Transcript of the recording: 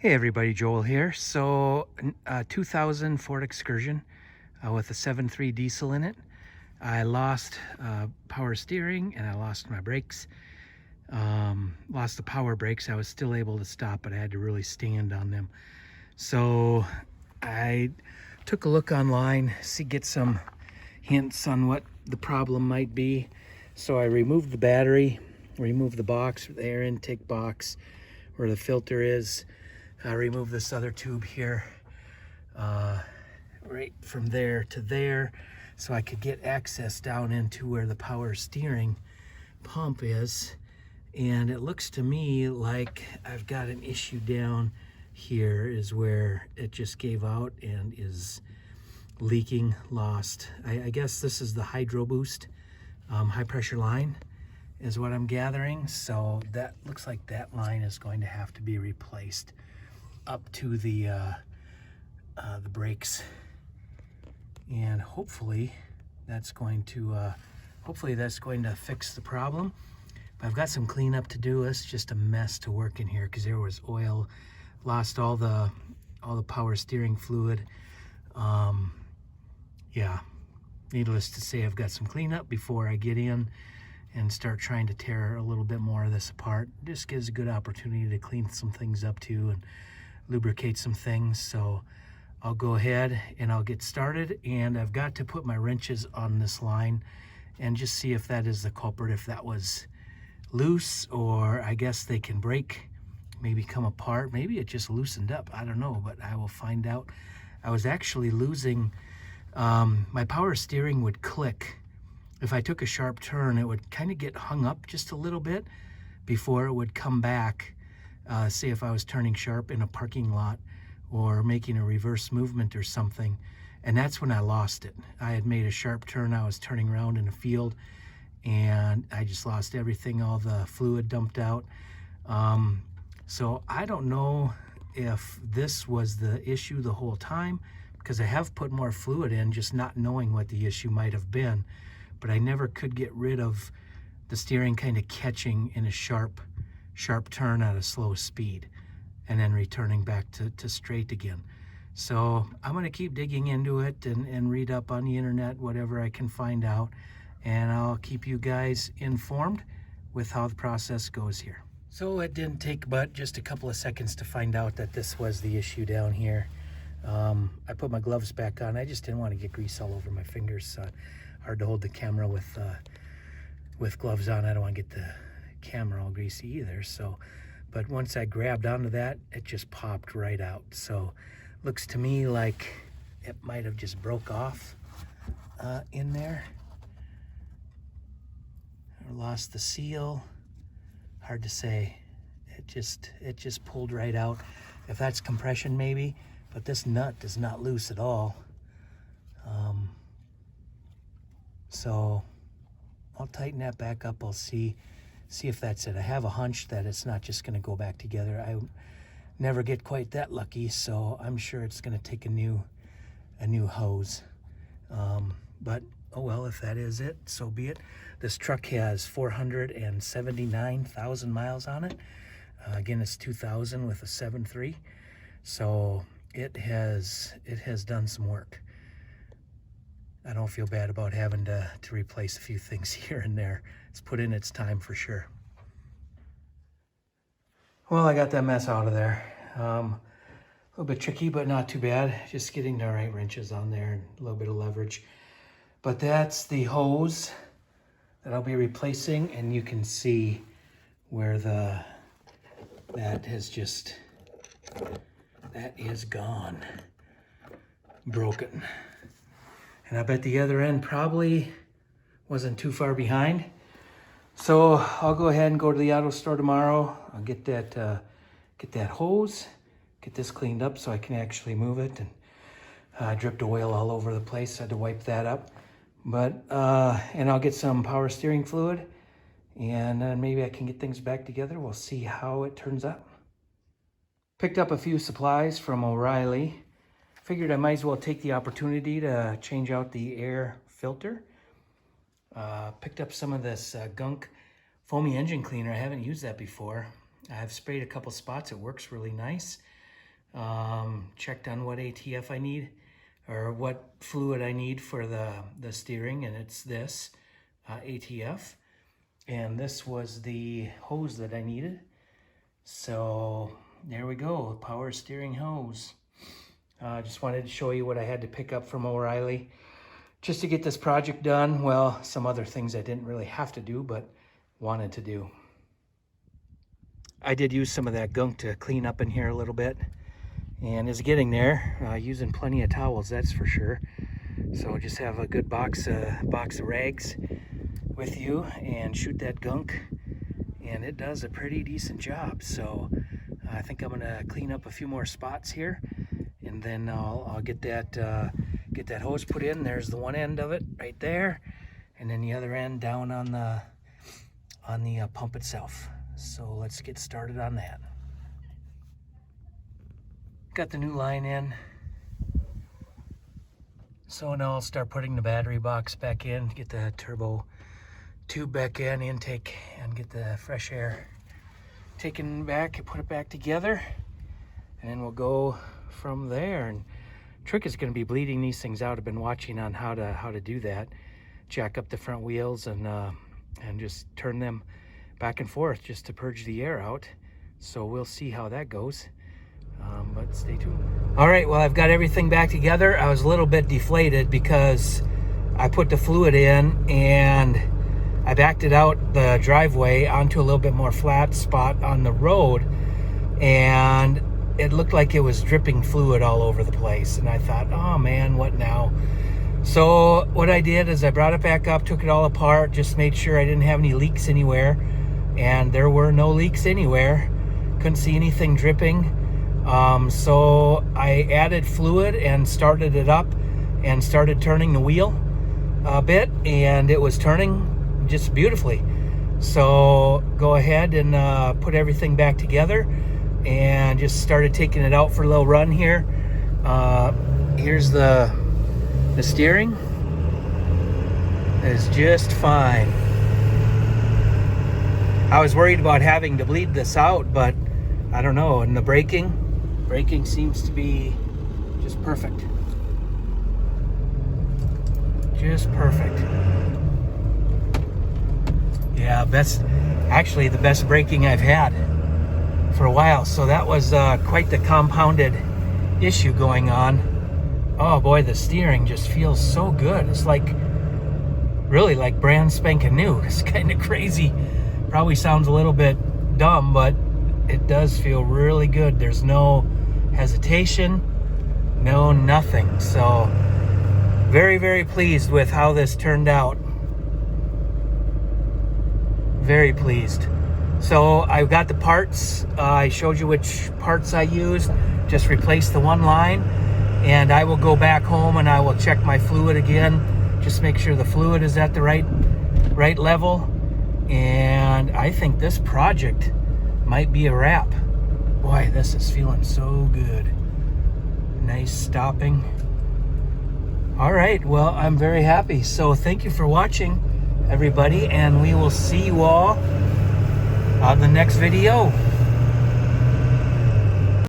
Hey everybody, Joel here. So, 2000 Ford Excursion with a 7.3 diesel in it. I lost power steering and I lost my brakes. Lost the power brakes. I was still able to stop, but I had to really stand on them. So I took a look online, get some hints on what the problem might be. So I removed the battery, removed the box, the air intake box where the filter is. I remove this other tube here, right from there to there, so I could get access down into where the power steering pump is. And it looks to me like I've got an issue down here is where it just gave out and is leaking, lost. I guess this is the Hydro Boost high pressure line is what I'm gathering. So that looks like that line is going to have to be replaced up to the brakes, and hopefully that's going to fix the problem. But I've got some cleanup to do. It's just a mess to work in here because there was oil, lost all the power steering fluid. Yeah, needless to say, I've got some cleanup before I get in and start trying to tear a little bit more of this apart. Just gives a good opportunity to clean some things up too and lubricate some things. So I'll go ahead and I'll get started, and I've got to put my wrenches on this line and just see if that is the culprit, if that was loose, or I guess they can break, maybe come apart, maybe it just loosened up, I don't know, but I will find out. I was actually losing my power steering would click. If I took a sharp turn, it would kind of get hung up just a little bit before it would come back. Say if I was turning sharp in a parking lot or making a reverse movement or something, and that's when I lost it. I had made a sharp turn, I was turning around in a field, and I just lost everything, all the fluid dumped out. So I don't know if this was the issue the whole time, because I have put more fluid in, just not knowing what the issue might have been, but I never could get rid of the steering kind of catching in a sharp turn at a slow speed and then returning back to straight again. So I'm going to keep digging into it and read up on the internet, whatever I can find out, and I'll keep you guys informed with how the process goes here. So it didn't take but just a couple of seconds to find out that this was the issue down here. I put my gloves back on. I just didn't want to get grease all over my fingers. Hard to hold the camera with gloves on. I don't want to get the camera all greasy either. So, but once I grabbed onto that, it just popped right out. So looks to me like it might have just broke off in there, or lost the seal. Hard to say. It just pulled right out. If that's compression, maybe, but this nut is not loose at all. So I'll tighten that back up. I'll see if that's it. I have a hunch that it's not just going to go back together. I never get quite that lucky, so I'm sure it's going to take a new hose. But oh well, if that is it, so be it. This truck has 479,000 miles on it. Again, it's 2000 with a 7.3, so it has done some work. I don't feel bad about having to replace a few things here and there. It's put in its time for sure. Well, I got that mess out of there. A little bit tricky, but not too bad. Just getting the right wrenches on there and a little bit of leverage. But that's the hose that I'll be replacing, and you can see where that is gone, broken. And I bet the other end probably wasn't too far behind. So I'll go ahead and go to the auto store tomorrow. I'll get that hose, get this cleaned up so I can actually move it. And dripped oil all over the place. I had to wipe that up. But and I'll get some power steering fluid, and maybe I can get things back together. We'll see how it turns out. Picked up a few supplies from O'Reilly. Figured I might as well take the opportunity to change out the air filter. Picked up some of this gunk foamy engine cleaner. I haven't used that before. I've sprayed a couple spots. It works really nice. checked on what ATF I need, or what fluid I need for the steering, and it's this ATF. And this was the hose that I needed. So there we go, power steering hose. Just wanted to show you what I had to pick up from O'Reilly just to get this project done. Well, some other things I didn't really have to do, but wanted to do. I did use some of that gunk to clean up in here a little bit, and is getting there. Using plenty of towels, that's for sure. So just have a good box of rags with you and shoot that gunk, and it does a pretty decent job. So I think I'm gonna clean up a few more spots here, and then I'll get that hose put in. There's the one end of it right there, and then the other end down on the pump itself. So let's get started on that. Got the new line in. So now I'll start putting the battery box back in, get the turbo tube back in, intake, and get the fresh air taken back and put it back together. And then we'll go from there. And trick is going to be bleeding these things out. I've been watching on how to do that. Jack up the front wheels and just turn them back and forth just to purge the air out. So we'll see how that goes. But stay tuned. All right, well, I've got everything back together. I was a little bit deflated because I put the fluid in and I backed it out the driveway onto a little bit more flat spot on the road, and it looked like it was dripping fluid all over the place. And I thought, oh man, what now? So what I did is I brought it back up, took it all apart, just made sure I didn't have any leaks anywhere, and there were no leaks anywhere. Couldn't see anything dripping. So I added fluid and started it up and started turning the wheel a bit, and it was turning just beautifully. So go ahead and put everything back together and just started taking it out for a little run here. Here's the steering. It's just fine. I was worried about having to bleed this out, but I don't know. And the braking seems to be just perfect. Just perfect. Yeah, actually the best braking I've had for a while. So that was quite the compounded issue going on. Oh boy, the steering just feels so good. It's like, really like brand spanking new. It's kind of crazy. Probably sounds a little bit dumb, but it does feel really good. There's no hesitation, no nothing. So very, very pleased with how this turned out. Very pleased. So I've got the parts. I showed you which parts I used. Just replaced the one line, and I will go back home and I will check my fluid again. Just make sure the fluid is at the right level. And I think this project might be a wrap. Boy, this is feeling so good. Nice stopping. All right, well, I'm very happy. So thank you for watching, everybody, and we will see you all on the next video.